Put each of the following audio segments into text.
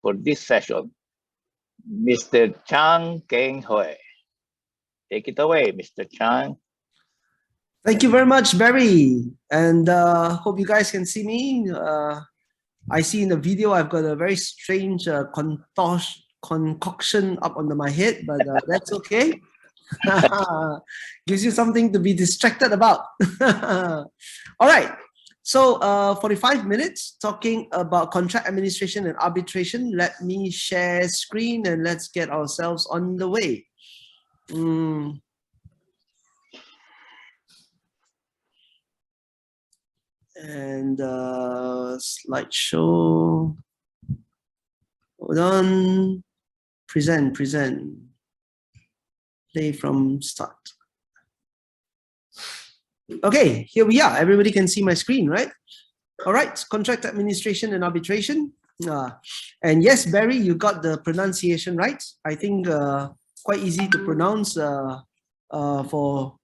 for this session, Mr. Chang Keng Hui. Take it away, Mr. Chang. Thank you very much, Barry. And hope you guys can see me. I see in the video I've got a very strange concoction up under my head, but that's okay. Gives you something to be distracted about. All right. So 45 minutes talking about contract administration and arbitration. Let me share screen and let's get ourselves on the way. And slideshow. Hold on. Present. Play from start. Okay, here we are. Everybody can see my screen, right? All right, contract administration and arbitration. And yes, Barry, you got the pronunciation right. I think quite easy to pronounce for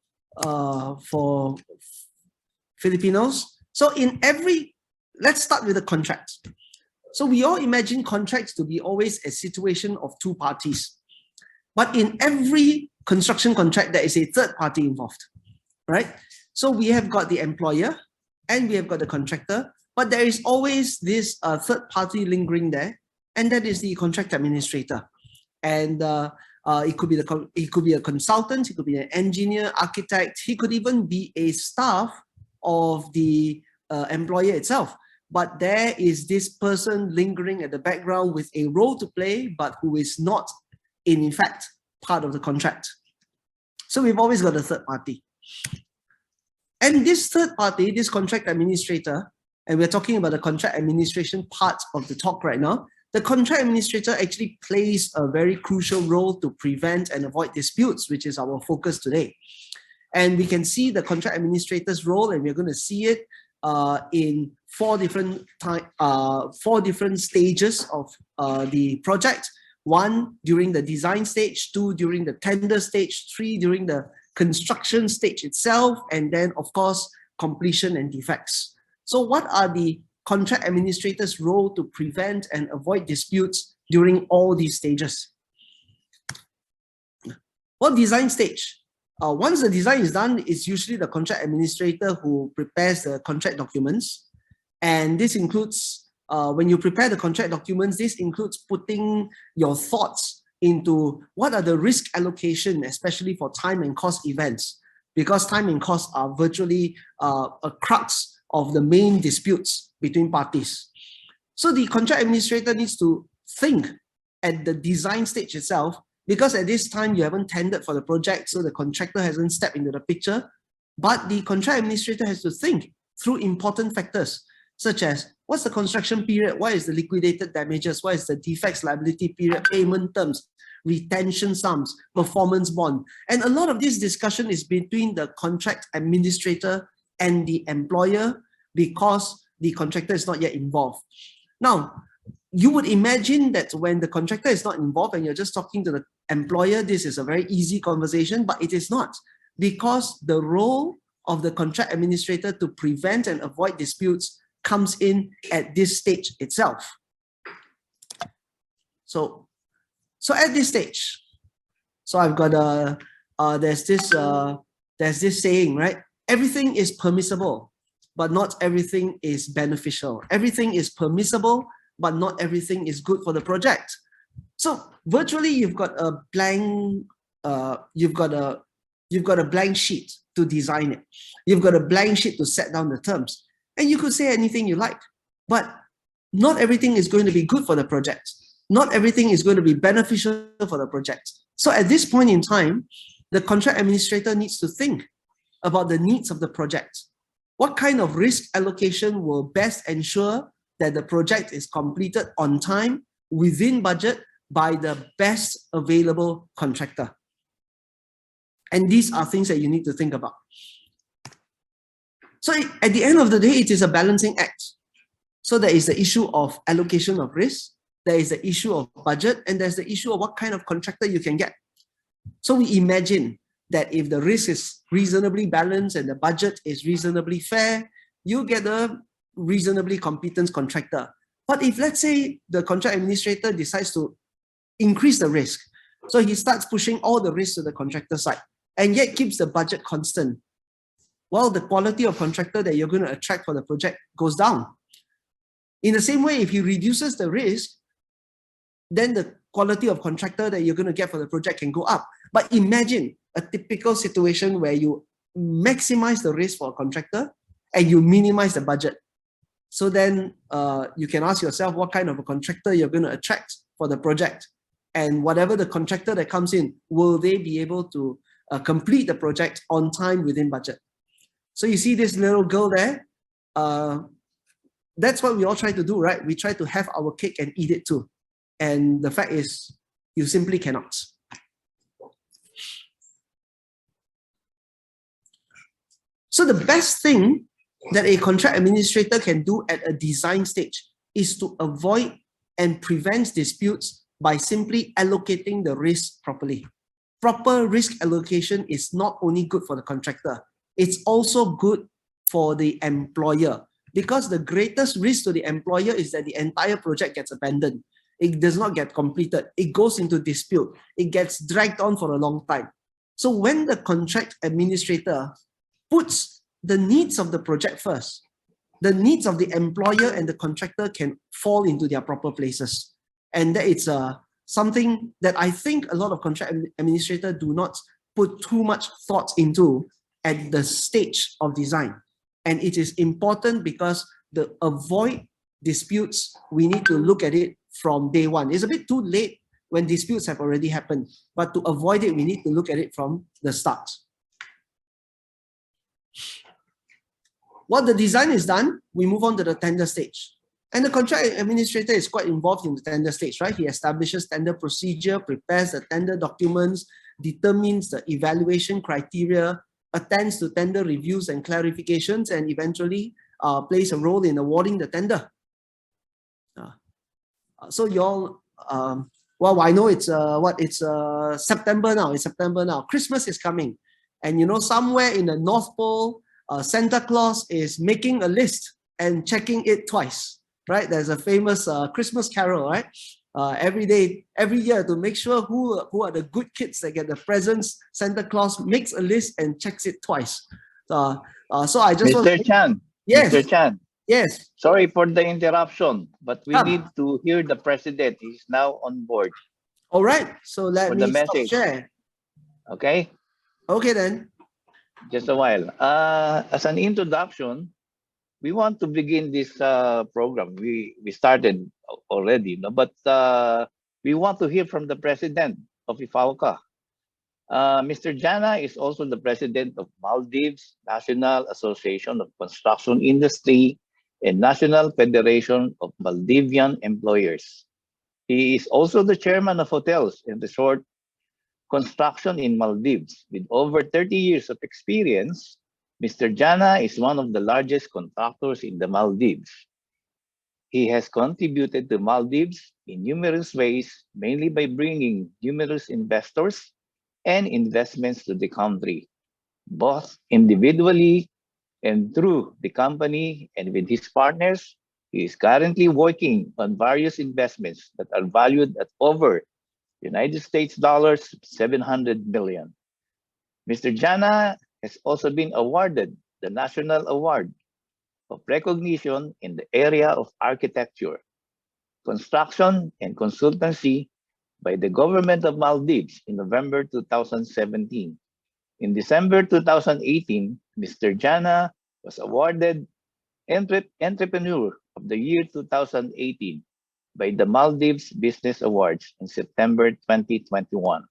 Filipinos. So let's start with the contract. So we all imagine contracts to be always a situation of two parties. But in every construction contract, there is a third party involved, right? So we have got the employer and we have got the contractor, but there is always this third party lingering there, and that is the contract administrator. And it could be a consultant, it could be an engineer, architect, he could even be a staff of the employer itself. But there is this person lingering at the background with a role to play, but who is not in fact part of the contract. So we've always got a third party. And this third party, this contract administrator, and we're talking about the contract administration part of the talk right now, the contract administrator actually plays a very crucial role to prevent and avoid disputes, which is our focus today. And we can see the contract administrator's role, and we're going to see it in four different stages of the project. 1 during the design stage, 2 during the tender stage, 3 during the construction stage itself, and then of course completion and defects. So what are the contract administrator's role to prevent and avoid disputes during all these stages? Well, design stage. Once the design is done, it's usually the contract administrator who prepares the contract documents. And this includes, when you prepare the contract documents, this includes putting your thoughts into what are the risk allocation, especially for time and cost events, because time and cost are virtually a crux of the main disputes between parties. So the contract administrator needs to think at the design stage itself, because at this time you haven't tendered for the project, so the contractor hasn't stepped into the picture, but the contract administrator has to think through important factors, such as what's the construction period, what is the liquidated damages, what is the defects liability period, payment terms, retention sums, performance bond. And a lot of this discussion is between the contract administrator and the employer, because the contractor is not yet involved. Now, you would imagine that when the contractor is not involved and you're just talking to the employer, this is a very easy conversation, but it is not, because the role of the contract administrator to prevent and avoid disputes comes in at this stage itself. So at this stage, so I've got there's this saying, right? Everything is permissible, but not everything is beneficial. Everything is permissible, but not everything is good for the project. So virtually, you've got a blank, you've got a blank sheet to design it. You've got a blank sheet to set down the terms. And you could say anything you like, but not everything is going to be good for the project. Not everything is going to be beneficial for the project. So at this point in time, the contract administrator needs to think about the needs of the project. What kind of risk allocation will best ensure that the project is completed on time, within budget, by the best available contractor? And these are things that you need to think about. So at the end of the day, it is a balancing act. So there is the issue of allocation of risk, there is the issue of budget, and there's the issue of what kind of contractor you can get. So we imagine that if the risk is reasonably balanced and the budget is reasonably fair, you get a reasonably competent contractor. But if, let's say, the contract administrator decides to increase the risk, so he starts pushing all the risk to the contractor side and yet keeps the budget constant, well, the quality of contractor that you're going to attract for the project goes down. In the same way, if he reduces the risk, then the quality of contractor that you're going to get for the project can go up. But imagine a typical situation where you maximize the risk for a contractor and you minimize the budget. So then you can ask yourself what kind of a contractor you're going to attract for the project. And whatever the contractor that comes in, will they be able to complete the project on time within budget? So you see this little girl there? That's what we all try to do, right? We try to have our cake and eat it too. And the fact is, you simply cannot. So the best thing that a contract administrator can do at a design stage is to avoid and prevent disputes by simply allocating the risk properly. Proper risk allocation is not only good for the contractor, it's also good for the employer, because the greatest risk to the employer is that the entire project gets abandoned. It does not get completed. It goes into dispute. It gets dragged on for a long time. So when the contract administrator puts the needs of the project first, the needs of the employer and the contractor can fall into their proper places. And that it's something that I think a lot of contract administrators do not put too much thought into at the stage of design. And it is important because to avoid disputes, we need to look at it from day one. It's a bit too late when disputes have already happened, but to avoid it, we need to look at it from the start. Once the design is done, we move on to the tender stage. And the contract administrator is quite involved in the tender stage, right? He establishes tender procedure, prepares the tender documents, determines the evaluation criteria, attends to tender reviews and clarifications, and eventually plays a role in awarding the tender. So you all, well, I know it's September now. It's September now. Christmas is coming, and you know, somewhere in the North Pole, Santa Claus is making a list and checking it twice. Right? There's a famous Christmas carol, right? Every year, to make sure who are the good kids that get the presents, Santa Claus makes a list and checks it twice. So I just Mr. Chan. Yes. Mr. Chan. Yes. Sorry for the interruption, but we need to hear the president. He's now on board. All right. So let me stop share. Okay. Okay then. Just a while. As an introduction, we want to begin this program. We started already, no? But we want to hear from the president of IFAOCA. Mr. Jana is also the president of Maldives National Association of Construction Industry and National Federation of Maldivian Employers. He is also the chairman of Hotels and Resort Construction in Maldives. With over 30 years of experience, Mr. Jana is one of the largest contractors in the Maldives. He has contributed to Maldives in numerous ways, mainly by bringing numerous investors and investments to the country, both individually and through the company and with his partners. He is currently working on various investments that are valued at over United States dollars 700 million. Mr. Jana has also been awarded the National Award of Recognition in the area of architecture, construction, and consultancy by the government of Maldives in November 2017. In December 2018, Mr. Jana was awarded Entrepreneur of the Year 2018 by the Maldives Business Awards in September 2021.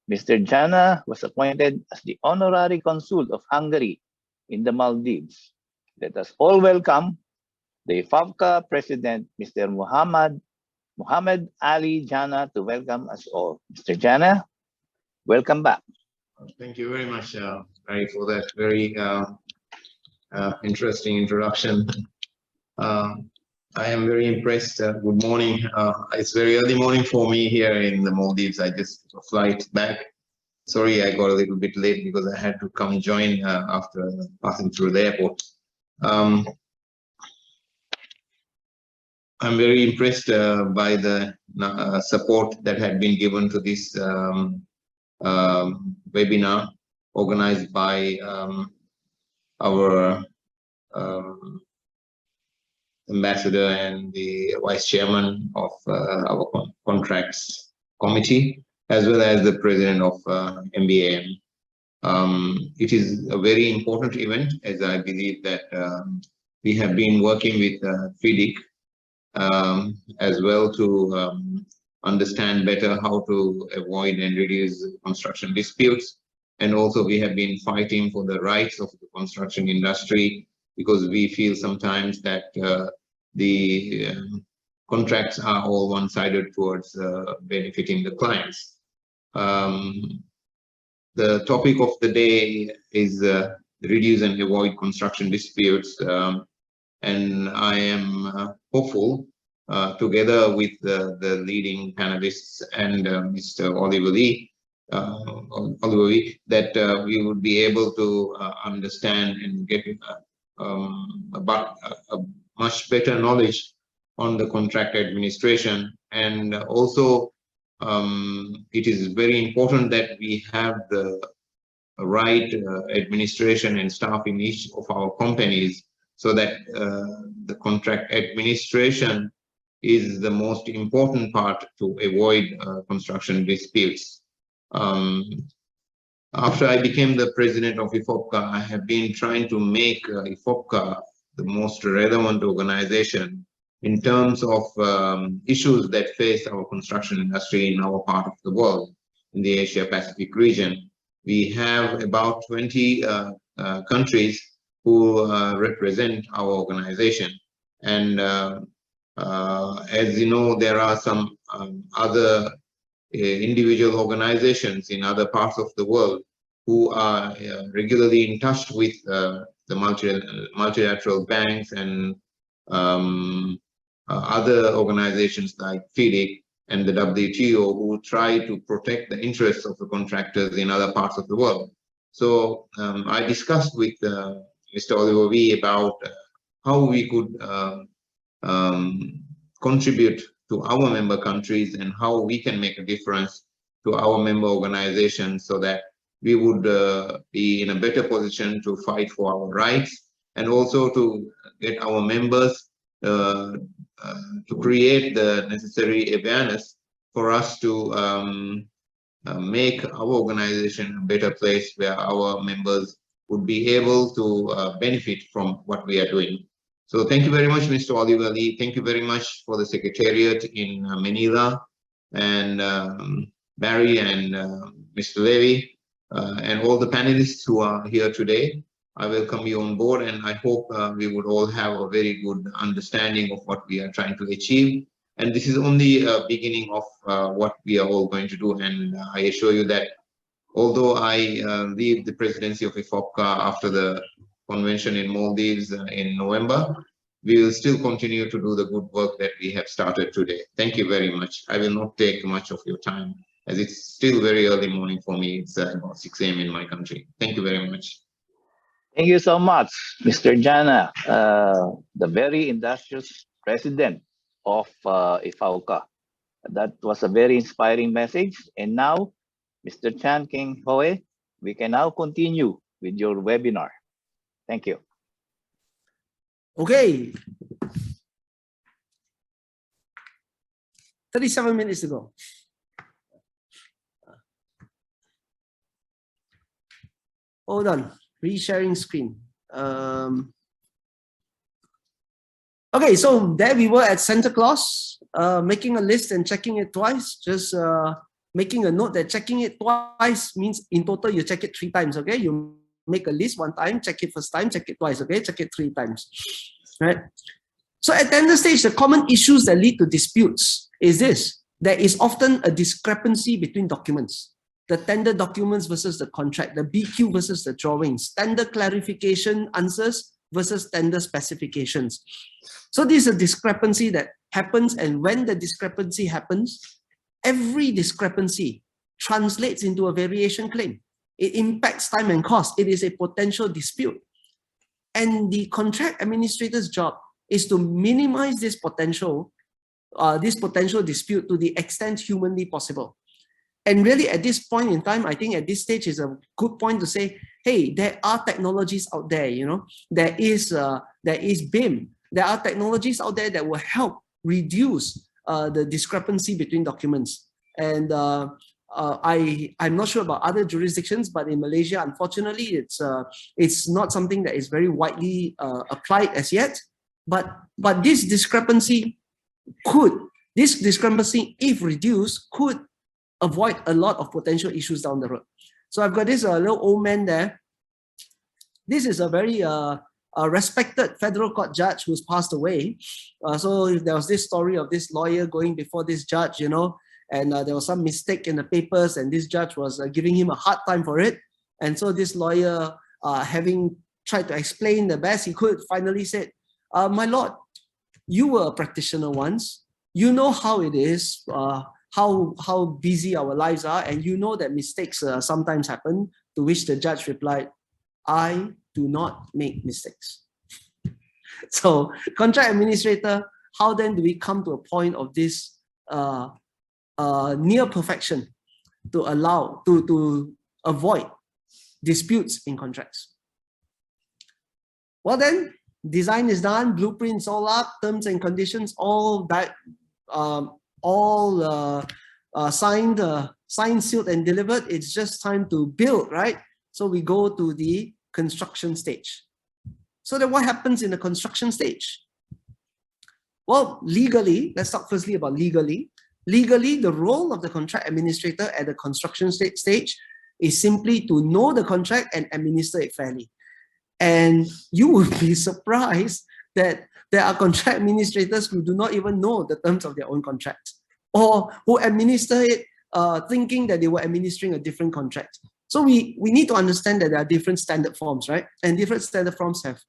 Mr. Jana was appointed as the Honorary Consul of Hungary in the Maldives. Let us all welcome the IFAOCA President, Mr. Muhammad Ali Jana, to welcome us all. Mr. Jana, welcome back. Thank you very much, Harry, for that very interesting introduction. I am very impressed. Good morning. It's very early morning for me here in the Maldives. I just took a flight back. Sorry, I got a little bit late because I had to come join after passing through the airport. I'm very impressed by the support that had been given to this webinar organized by our ambassador and the vice chairman of our contracts committee, as well as the president of MBAM. It is a very important event, as I believe that we have been working with FIDIC as well to understand better how to avoid and reduce construction disputes. And also we have been fighting for the rights of the construction industry, because we feel sometimes that the contracts are all one-sided towards benefiting the clients. The topic of the day is reduce and avoid construction disputes. And I am hopeful, together with the leading panelists and Mr. Oliver Lee, that we would be able to understand and get about a much better knowledge on the contract administration. And also, it is very important that we have the right administration and staff in each of our companies, so that the contract administration is the most important part to avoid construction disputes. After I became the president of IFOPCA, I have been trying to make IFOPCA the most relevant organization in terms of issues that face our construction industry in our part of the world, in the Asia Pacific region. We have about 20 countries who represent our organization. And as you know, there are some other individual organizations in other parts of the world who are regularly in touch with the multilateral banks and other organizations like FIDIC and the WTO, who try to protect the interests of the contractors in other parts of the world. So I discussed with Mr. Oliver V about how we could contribute to our member countries and how we can make a difference to our member organizations, so that we would be in a better position to fight for our rights, and also to get our members to create the necessary awareness for us to make our organization a better place where our members would be able to benefit from what we are doing. So thank you very much, Mr. Oliver Lee. Thank you very much for the Secretariat in Manila, and Barry and Mr. Levy, and all the panelists who are here today. I welcome you on board, and I hope we would all have a very good understanding of what we are trying to achieve. And this is only a beginning of what we are all going to do. And I assure you that although I leave the presidency of IFOPCA after the convention in Maldives in November, we will still continue to do the good work that we have started today. Thank you very much. I will not take much of your time, as it's still very early morning for me. It's about 6 a.m. in my country. Thank you very much. Thank you so much, Mr. Jana, the very industrious president of IFAUCA. That was a very inspiring message. And now, Mr. Chan King Hoe, we can now continue with your webinar. Thank you. Okay. 37 minutes to go. Hold on. Resharing screen. Okay, so there we were at Santa Claus, making a list and checking it twice. Just making a note that checking it twice means in total you check it 3 times. Okay, you make a list 1 time, check it first time, check it twice. Okay, check it 3 times. Right. So at tender stage, the common issues that lead to disputes is this: there is often a discrepancy between documents. The tender documents versus the contract, the BQ versus the drawings, tender clarification answers versus tender specifications. So this is a discrepancy that happens, and when the discrepancy happens, every discrepancy translates into a variation claim. It impacts time and cost. It is a potential dispute. And the contract administrator's job is to minimize this potential dispute to the extent humanly possible. And really at this point in time, I think at this stage is a good point to say, hey, there are technologies out there, there is BIM. There are technologies out there that will help reduce the discrepancy between documents. And I'm not sure about other jurisdictions, but in Malaysia, unfortunately, it's not something that is very widely applied as yet. But this discrepancy, if reduced, could avoid a lot of potential issues down the road. So I've got this little old man there. This is a very respected federal court judge who's passed away. So there was this story of this lawyer going before this judge, and there was some mistake in the papers, and this judge was giving him a hard time for it. And so this lawyer, having tried to explain the best he could, finally said, my lord, you were a practitioner once. You know how it is, how busy our lives are, and you know that mistakes sometimes happen, to which the judge replied, I do not make mistakes. So, contract administrator, how then do we come to a point of this near perfection to avoid disputes in contracts? Well then, design is done, blueprints all up, terms and conditions all signed, sealed, and delivered. It's just time to build, right? So we go to the construction stage. So then what happens in the construction stage? Well, legally, let's talk firstly about legally. Legally, the role of the contract administrator at the construction stage is simply to know the contract and administer it fairly. And you would be surprised that there are contract administrators who do not even know the terms of their own contracts, or who administer it thinking that they were administering a different contract. So we need to understand that there are different standard forms, right? And different standard forms have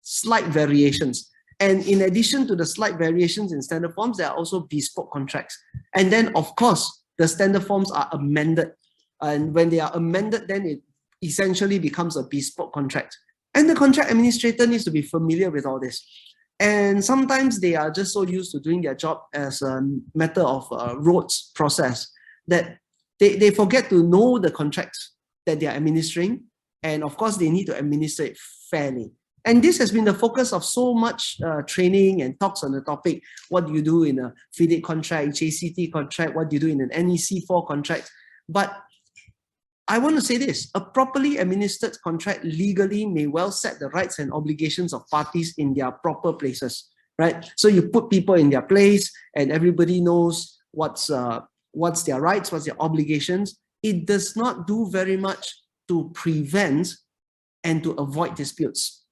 slight variations. And in addition to the slight variations in standard forms, there are also bespoke contracts. And then, of course, the standard forms are amended. And when they are amended, then it essentially becomes a bespoke contract. And the contract administrator needs to be familiar with all this. And sometimes they are just so used to doing their job as a matter of roads process that they forget to know the contracts that they are administering. And of course, they need to administer it fairly. And this has been the focus of so much training and talks on the topic. What do you do in a FIDIC contract, JCT contract? What do you do in an NEC4 contract? But I want to say this, a properly administered contract legally may well set the rights and obligations of parties in their proper places, right? So you put people in their place and everybody knows what's their rights, what's their obligations. It does not do very much to prevent and to avoid disputes.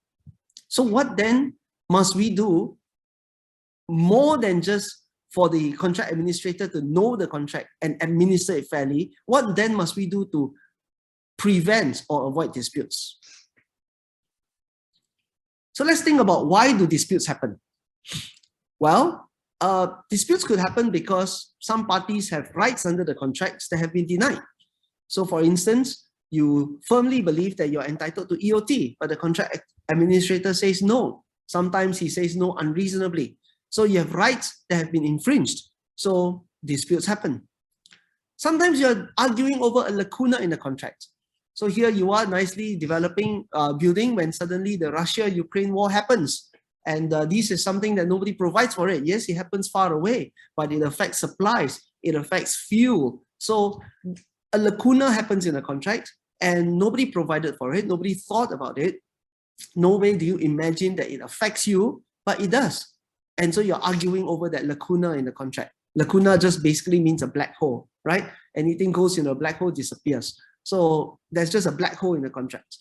So what then must we do more than just for the contract administrator to know the contract and administer it fairly? What then must we do to prevent or avoid disputes? So let's think about, why do disputes happen? Well, disputes could happen because some parties have rights under the contracts that have been denied. So for instance, you firmly believe that you're entitled to EOT, but the contract administrator says no. Sometimes he says no unreasonably. So you have rights that have been infringed. So disputes happen. Sometimes you're arguing over a lacuna in the contract. So here you are nicely developing building when suddenly the Russia-Ukraine war happens. And this is something that nobody provides for it. Yes, it happens far away, but it affects supplies, it affects fuel. So a lacuna happens in a contract and nobody provided for it, nobody thought about it. No way do you imagine that it affects you, but it does. And so you're arguing over that lacuna in the contract. Lacuna just basically means a black hole, right? Anything goes in a black hole disappears. So there's just a black hole in the contract.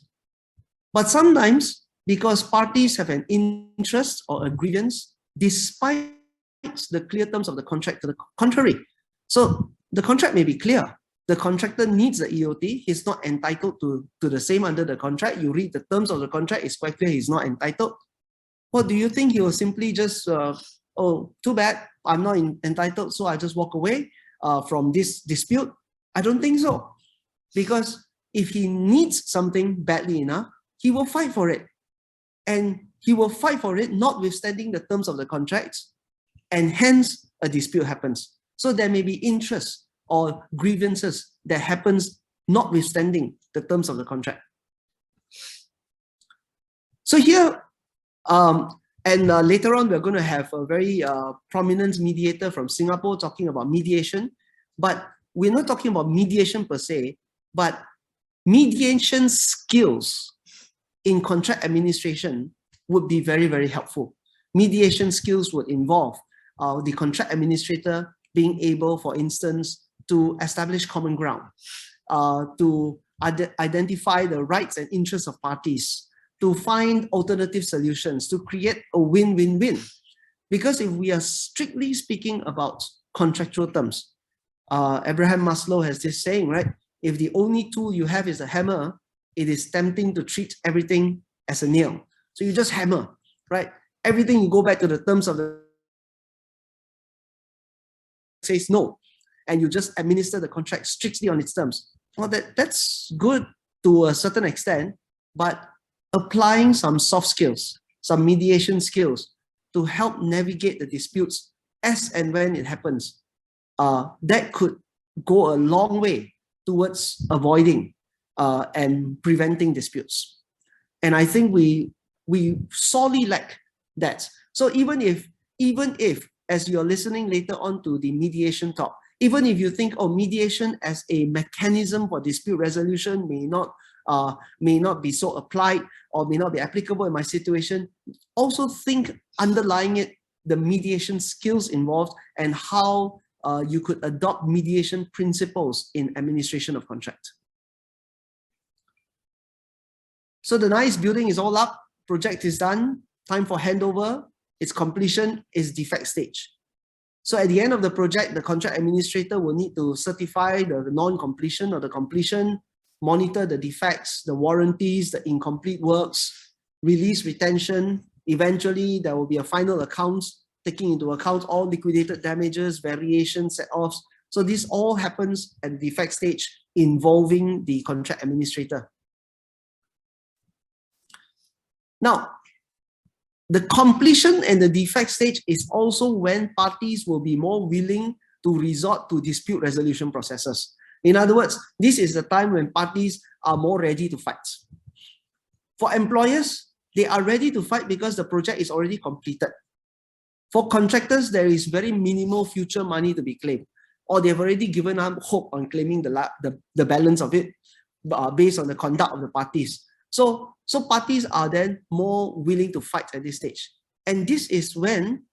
But sometimes, because parties have an interest or a grievance, despite the clear terms of the contract to the contrary. So the contract may be clear. The contractor needs the EOT. He's not entitled to the same under the contract. You read the terms of the contract, it's quite clear he's not entitled. What do you think? He will simply just, oh, too bad, I'm not entitled, so I just walk away from this dispute? I don't think so. Because if he needs something badly enough, he will fight for it. And he will fight for it, notwithstanding the terms of the contract, and hence a dispute happens. So there may be interest or grievances that happens notwithstanding the terms of the contract. So here, later on, we're going to have a very prominent mediator from Singapore talking about mediation, but we're not talking about mediation per se, but mediation skills in contract administration would be very, very helpful. Mediation skills would involve the contract administrator being able, for instance, to establish common ground, to identify the rights and interests of parties, to find alternative solutions, to create a win-win-win. Because if we are strictly speaking about contractual terms, Abraham Maslow has this saying, right? If the only tool you have is a hammer, it is tempting to treat everything as a nail. So you just hammer, right? Everything you go back to the terms of the says no, and you just administer the contract strictly on its terms. Well, that's good to a certain extent, but applying some soft skills, some mediation skills to help navigate the disputes as and when it happens, that could go a long way towards avoiding and preventing disputes. And I think we sorely lack that. So even if, as you're listening later on to the mediation talk, even if you think, oh, mediation as a mechanism for dispute resolution may not be so applied or may not be applicable in my situation, also think underlying it, the mediation skills involved and how you could adopt mediation principles in administration of contract. So the nice building is all up, project is done, time for handover, its completion is defect stage. So at the end of the project, the contract administrator will need to certify the non-completion or the completion, monitor the defects, the warranties, the incomplete works, release retention. Eventually, there will be a final account taking into account all liquidated damages, variations, set-offs. So this all happens at the defect stage involving the contract administrator. Now, the completion and the defect stage is also when parties will be more willing to resort to dispute resolution processes. In other words, this is the time when parties are more ready to fight. For employers, they are ready to fight because the project is already completed. For contractors, there is very minimal future money to be claimed, or they've already given up hope on claiming the balance of it based on the conduct of the parties. So parties are then more willing to fight at this stage. And this is when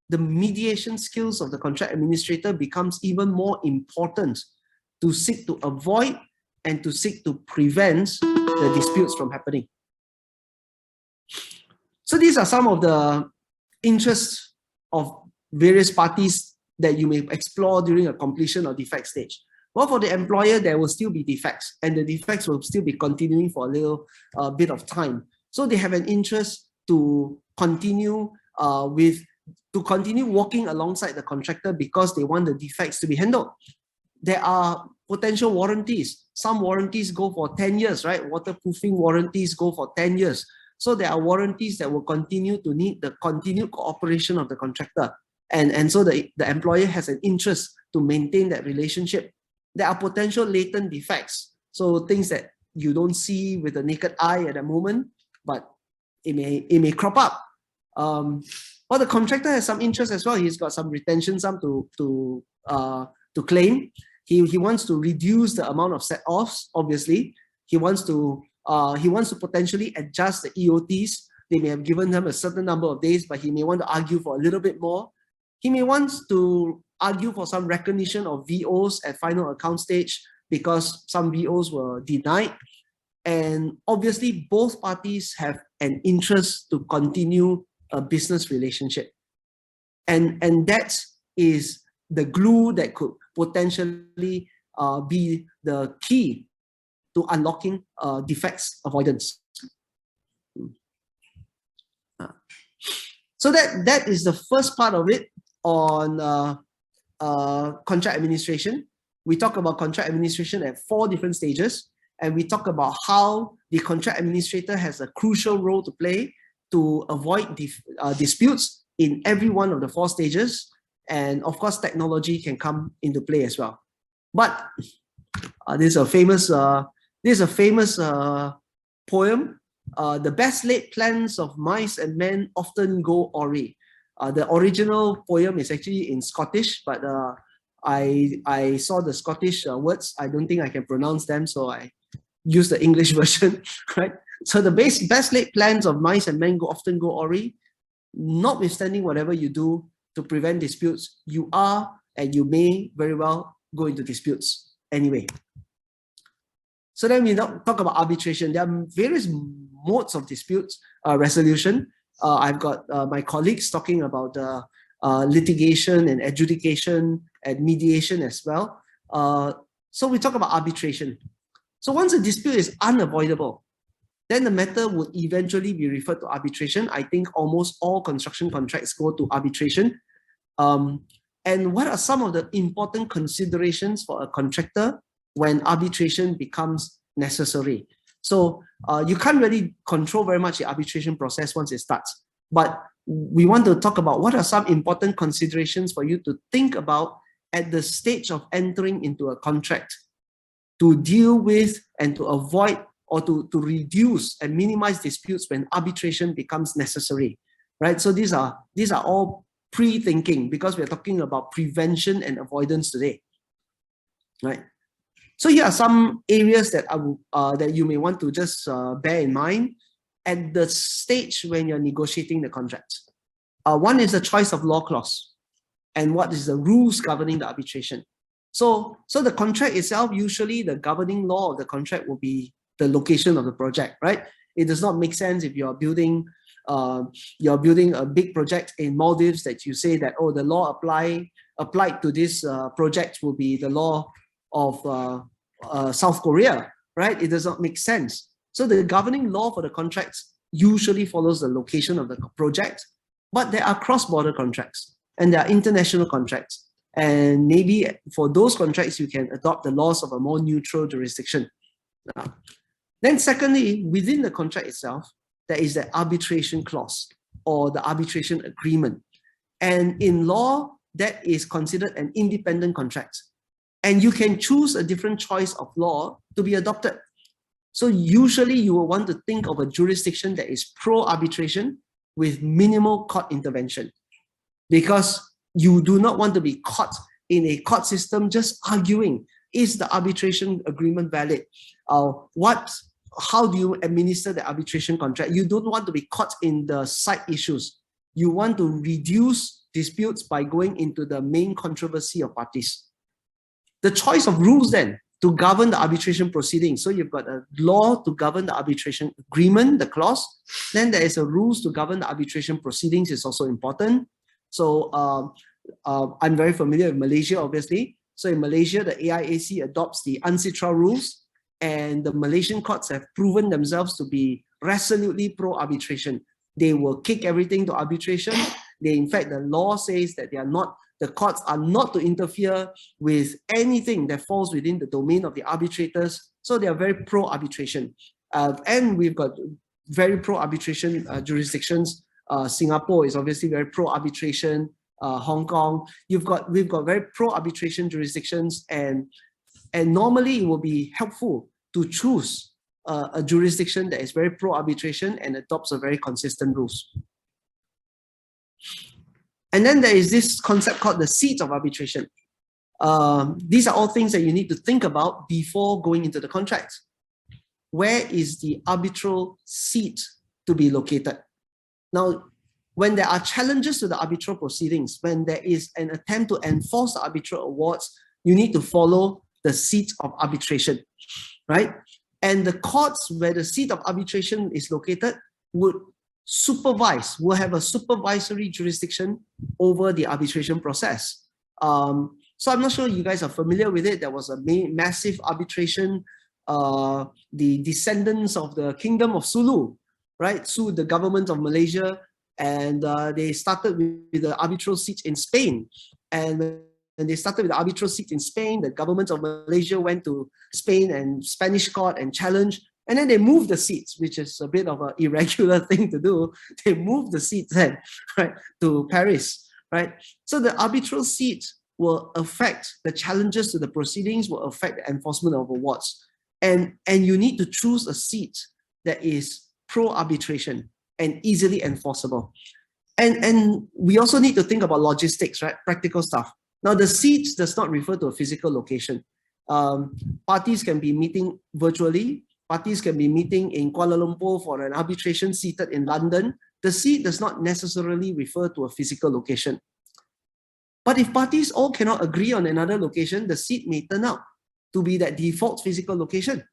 the mediation skills of the contract administrator becomes even more important to seek to avoid and to seek to prevent the disputes from happening. So these are some of the interests of various parties that you may explore during a completion or defect stage. Well, for the employer, there will still be defects, and the defects will still be continuing for a little bit of time. So they have an interest to continue working alongside the contractor because they want the defects to be handled. There are potential warranties. Some warranties go for 10 years, right? Waterproofing warranties go for 10 years. So there are warranties that will continue to need the continued cooperation of the contractor. And so the employer has an interest to maintain that relationship. There are potential latent defects. So things that you don't see with the naked eye at the moment, but it may crop up. Well, the contractor has some interest as well. He's got some retention sum to claim. He wants to reduce the amount of set-offs, obviously. He wants to potentially adjust the EOTs. They may have given him a certain number of days, but he may want to argue for a little bit more. He may want to argue for some recognition of VOs at final account stage because some VOs were denied. And obviously, both parties have an interest to continue a business relationship. And that is the glue that could potentially be the key to unlocking defects avoidance. So that is the first part of it on contract administration. We talk about contract administration at 4 different stages, and we talk about how the contract administrator has a crucial role to play to avoid disputes in every one of the 4 stages. And of course, technology can come into play as well. But this is a famous poem. The best laid plans of mice and men often go awry. The original poem is actually in Scottish, but I saw the Scottish words. I don't think I can pronounce them, so I use the English version, right? So the best laid plans of mice and men often go awry. Notwithstanding whatever you do to prevent disputes, you are and you may very well go into disputes anyway. So then we talk about arbitration. There are various modes of disputes resolution. I've got my colleagues talking about litigation and adjudication and mediation as well. So we talk about arbitration. So once a dispute is unavoidable, then the matter would eventually be referred to arbitration. I think almost all construction contracts go to arbitration. And what are some of the important considerations for a contractor when arbitration becomes necessary? So you can't really control very much the arbitration process once it starts. But we want to talk about what are some important considerations for you to think about at the stage of entering into a contract to deal with and to avoid or to reduce and minimize disputes when arbitration becomes necessary, right? So these are all pre-thinking, because we're talking about prevention and avoidance today, right? So here are some areas that that you may want to just bear in mind at the stage when you're negotiating the contract. One is the choice of law clause, and what is the rules governing the arbitration. So the contract itself, usually the governing law of the contract will be the location of the project, right? It does not make sense if you're building a big project in Maldives that you say that, oh, the law applied to this project will be the law of South Korea, right? It does not make sense. So the governing law for the contracts usually follows the location of the project, but there are cross-border contracts and there are international contracts. And maybe for those contracts, you can adopt the laws of a more neutral jurisdiction. Then secondly, within the contract itself, there is the arbitration clause or the arbitration agreement. And in law, that is considered an independent contract. And you can choose a different choice of law to be adopted. So usually you will want to think of a jurisdiction that is pro-arbitration with minimal court intervention, because you do not want to be caught in a court system just arguing, is the arbitration agreement valid? How do you administer the arbitration contract? You don't want to be caught in the side issues. You want to reduce disputes by going into the main controversy of parties. The choice of rules then to govern the arbitration proceedings. So you've got a law to govern the arbitration agreement, the clause. Then there is a rules to govern the arbitration proceedings is also important. So I'm very familiar with Malaysia, obviously. So in Malaysia, the AIAC adopts the UNCITRAL rules, and the Malaysian courts have proven themselves to be resolutely pro-arbitration. They will kick everything to arbitration. In fact, the law says that the courts are not to interfere with anything that falls within the domain of the arbitrators. So they are very pro-arbitration. And we've got very pro-arbitration jurisdictions. Singapore is obviously very pro-arbitration. Hong Kong, we've got very pro-arbitration jurisdictions, and normally it will be helpful to choose a jurisdiction that is very pro-arbitration and adopts a very consistent rules. And then there is this concept called the seat of arbitration. These are all things that you need to think about before going into the contract. Where is the arbitral seat to be located? Now, when there are challenges to the arbitral proceedings, when there is an attempt to enforce the arbitral awards, you need to follow the seat of arbitration, right? And the courts where the seat of arbitration is located would have a supervisory jurisdiction over the arbitration process. So I'm not sure you guys are familiar with it. There was a massive arbitration. The descendants of the Kingdom of Sulu, right, sued the government of Malaysia, and they started with the arbitral seat in Spain. And when they started with the arbitral seat in Spain, the government of Malaysia went to Spain and Spanish court and challenged And then they move the seats, which is a bit of an irregular thing to do. They move the seats then, right, to Paris, right? So the arbitral seat will affect the challenges to the proceedings, will affect the enforcement of awards. And you need to choose a seat that is pro-arbitration and easily enforceable. And we also need to think about logistics, right? Practical stuff. Now, the seat does not refer to a physical location. Parties can be meeting virtually. Parties can be meeting in Kuala Lumpur for an arbitration seated in London. The seat does not necessarily refer to a physical location. But if parties all cannot agree on another location, the seat may turn out to be that default physical location.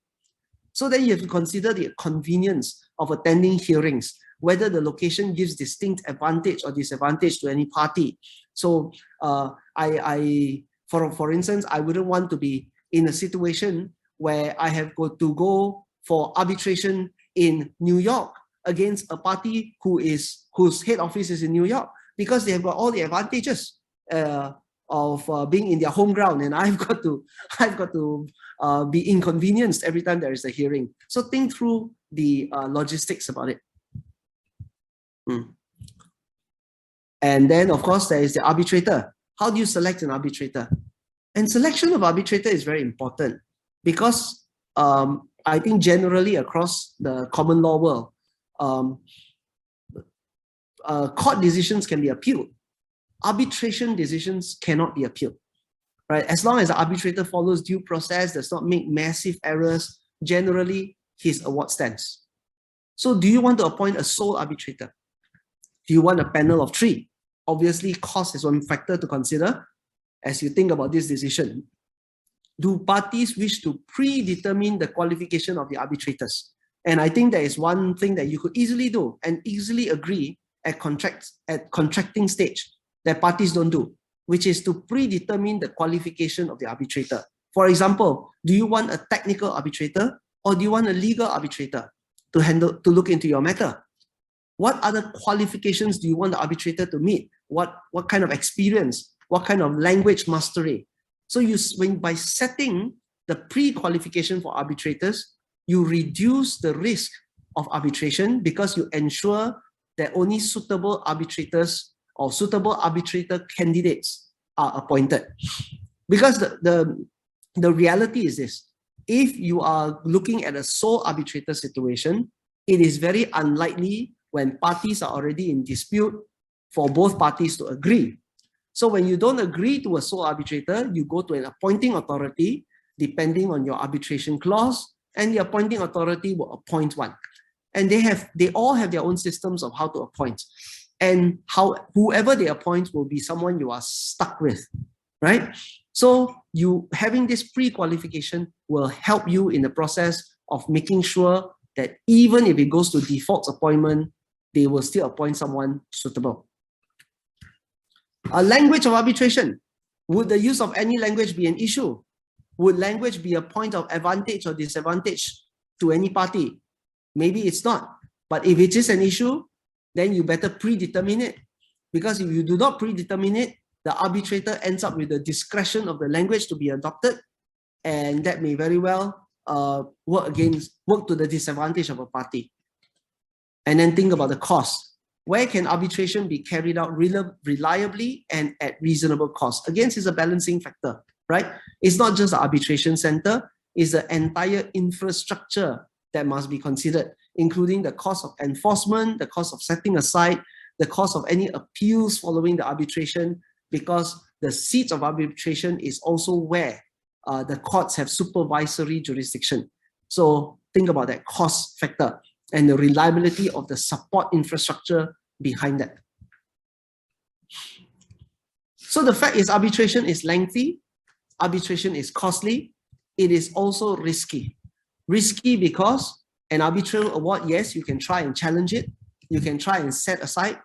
So then you have to consider the convenience of attending hearings, whether the location gives distinct advantage or disadvantage to any party. So for instance, I wouldn't want to be in a situation where I have to go for arbitration in New York against a party whose head office is in New York, because they have got all the advantages of being in their home ground, and I've got to be inconvenienced every time there is a hearing. So think through the logistics about it. And then, of course, there is the arbitrator. How do you select an arbitrator? And selection of arbitrator is very important because I think generally across the common law world, court decisions can be appealed. Arbitration decisions cannot be appealed, right? As long as the arbitrator follows due process, does not make massive errors, generally his award stands. So do you want to appoint a sole arbitrator? Do you want a panel of 3? Obviously, cost is one factor to consider as you think about this decision. Do parties wish to predetermine the qualification of the arbitrators? And I think that is one thing that you could easily do and easily agree at contracting stage that parties don't do, which is to predetermine the qualification of the arbitrator. For example, do you want a technical arbitrator or do you want a legal arbitrator to look into your matter? What other qualifications do you want the arbitrator to meet? What kind of experience? What kind of language mastery? So by setting the pre-qualification for arbitrators, you reduce the risk of arbitration because you ensure that only suitable arbitrators or suitable arbitrator candidates are appointed. Because the reality is this: if you are looking at a sole arbitrator situation, it is very unlikely when parties are already in dispute for both parties to agree. So when you don't agree to a sole arbitrator, you go to an appointing authority, depending on your arbitration clause, and the appointing authority will appoint one. And they all have their own systems of how to appoint. And whoever they appoint will be someone you are stuck with, right? So having this pre-qualification will help you in the process of making sure that even if it goes to default appointment, they will still appoint someone suitable. A language of arbitration. Would the use of any language be an issue? Would language be a point of advantage or disadvantage to any party? Maybe it's not. But if it is an issue, then you better predetermine it. Because if you do not predetermine it, the arbitrator ends up with the discretion of the language to be adopted, and that may very well work to the disadvantage of a party. And then think about the cost. Where can arbitration be carried out reliably and at reasonable cost? Again, it's a balancing factor, right? It's not just the arbitration center, it's the entire infrastructure that must be considered, including the cost of enforcement, the cost of setting aside, the cost of any appeals following the arbitration, because the seat of arbitration is also where the courts have supervisory jurisdiction. So think about that cost factor and the reliability of the support infrastructure behind that. So the fact is, arbitration is lengthy, arbitration is costly, it is also risky. Risky because an arbitral award, yes, you can try and challenge it, you can try and set aside,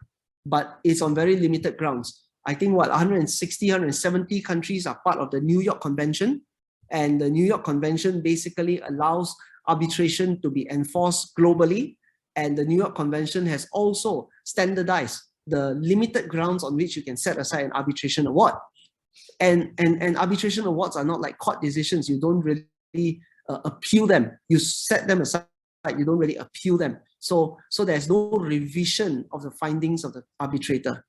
but it's on very limited grounds. I think 160, 170 countries are part of the New York Convention, and the New York Convention basically allows arbitration to be enforced globally, and the New York Convention has also standardized the limited grounds on which you can set aside an arbitration award. And arbitration awards are not like court decisions. You don't really appeal them. You set them aside you don't really appeal them. So there's no revision of the findings of the arbitrator.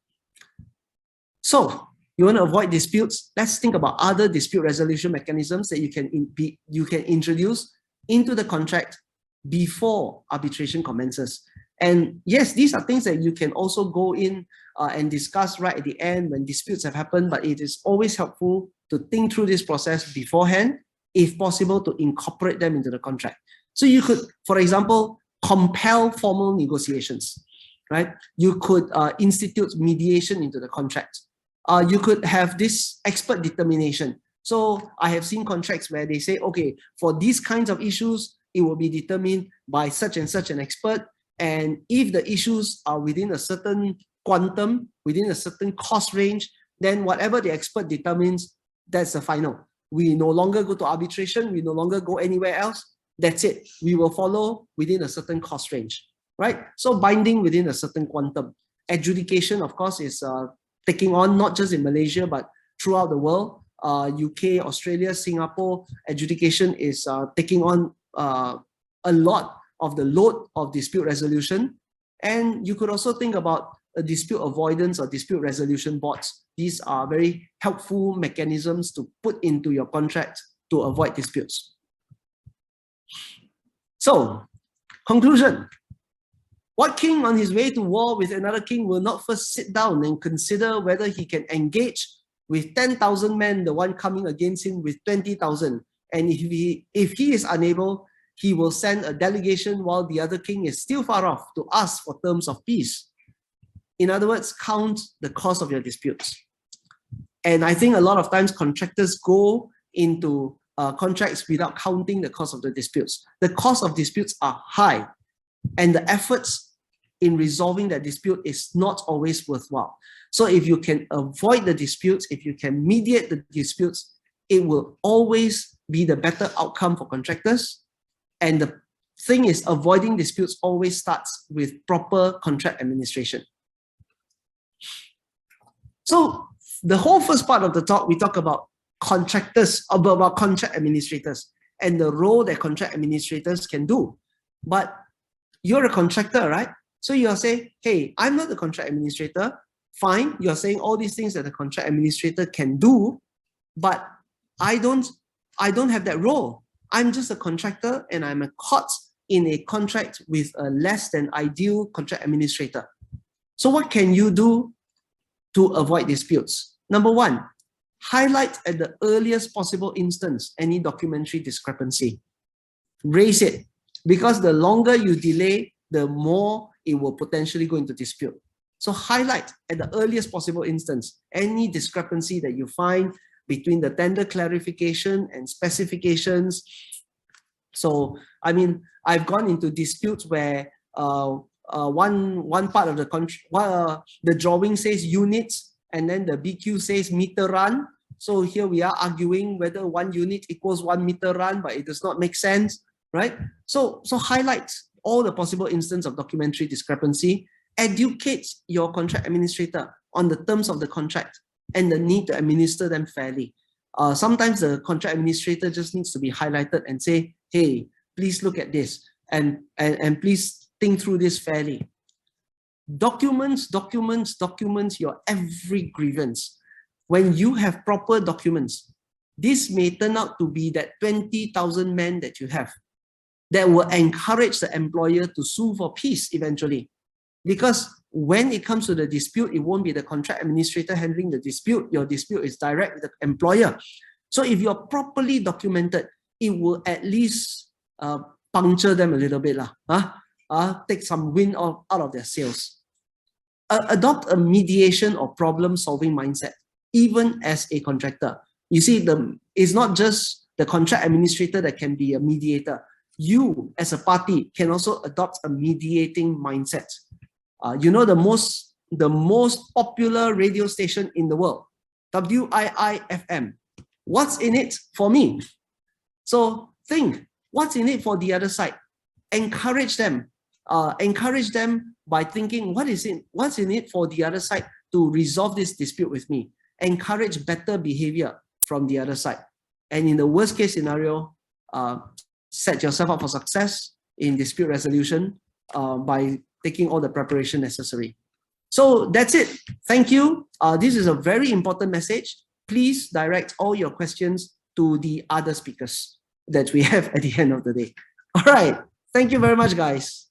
So you want to avoid disputes? Let's think about other dispute resolution mechanisms that you can introduce into the contract before arbitration commences. And yes, these are things that you can also go in and discuss right at the end when disputes have happened, but it is always helpful to think through this process beforehand, if possible, to incorporate them into the contract. So you could, for example, compel formal negotiations, right? You could institute mediation into the contract. You could have this expert determination. So I have seen contracts where they say, okay, for these kinds of issues, it will be determined by such and such an expert. And if the issues are within a certain quantum, within a certain cost range, then whatever the expert determines, that's the final. We no longer go to arbitration. We no longer go anywhere else. That's it. We will follow within a certain cost range, right? So binding within a certain quantum. Adjudication, of course, is taking on, not just in Malaysia, but throughout the world. UK, Australia, Singapore, adjudication is taking on a lot of the load of dispute resolution. And you could also think about a dispute avoidance or dispute resolution boards. These are very helpful mechanisms to put into your contract to avoid disputes. So, conclusion. What king on his way to war with another king will not first sit down and consider whether he can engage with 10,000 men, the one coming against him with 20,000? And if he is unable, he will send a delegation while the other king is still far off to ask for terms of peace. In other words, count the cost of your disputes. And I think a lot of times contractors go into contracts without counting the cost of the disputes. The cost of disputes are high, and the efforts in resolving that dispute is not always worthwhile. So if you can avoid the disputes, if you can mediate the disputes, it will always be the better outcome for contractors. And the thing is, avoiding disputes always starts with proper contract administration. So the whole first part of the talk, we talk about contractors, about contract administrators and the role that contract administrators can do. But you're a contractor, right? So you're saying, hey, I'm not the contract administrator. Fine, you're saying all these things that the contract administrator can do, but I don't have that role. I'm just a contractor and I'm caught in a contract with a less than ideal contract administrator. So what can you do to avoid disputes? Number one, highlight at the earliest possible instance any documentary discrepancy. Raise it, because the longer you delay, the more it will potentially go into dispute. So highlight at the earliest possible instance any discrepancy that you find between the tender clarification and specifications. So, I mean, I've gone into disputes where one part of the contract, the drawing says units, and then the BQ says meter run. So here we are arguing whether 1 unit equals 1 meter run, but it does not make sense, right? So highlight all the possible instances of documentary discrepancy. Educate your contract administrator on the terms of the contract and the need to administer them fairly. Sometimes the contract administrator just needs to be highlighted and say, hey, please look at this and please think through this fairly. Documents your every grievance. When you have proper documents, this may turn out to be that 20,000 men that you have that will encourage the employer to sue for peace eventually. Because when it comes to the dispute, it won't be the contract administrator handling the dispute. Your dispute is direct with the employer. So if you're properly documented, it will at least puncture them a little bit, take some wind out of their sails. Adopt a mediation or problem-solving mindset, even as a contractor. You see, it's not just the contract administrator that can be a mediator. You, as a party, can also adopt a mediating mindset. You know the most popular radio station in the world, WIIFM. What's in it for me? So think, what's in it for the other side? Encourage them. Encourage them by thinking, what's in it for the other side to resolve this dispute with me? Encourage better behavior from the other side. And in the worst case scenario, set yourself up for success in dispute resolution by taking all the preparation necessary. So that's it. Thank you. This is a very important message. Please direct all your questions to the other speakers that we have at the end of the day. All right. Thank you very much, guys.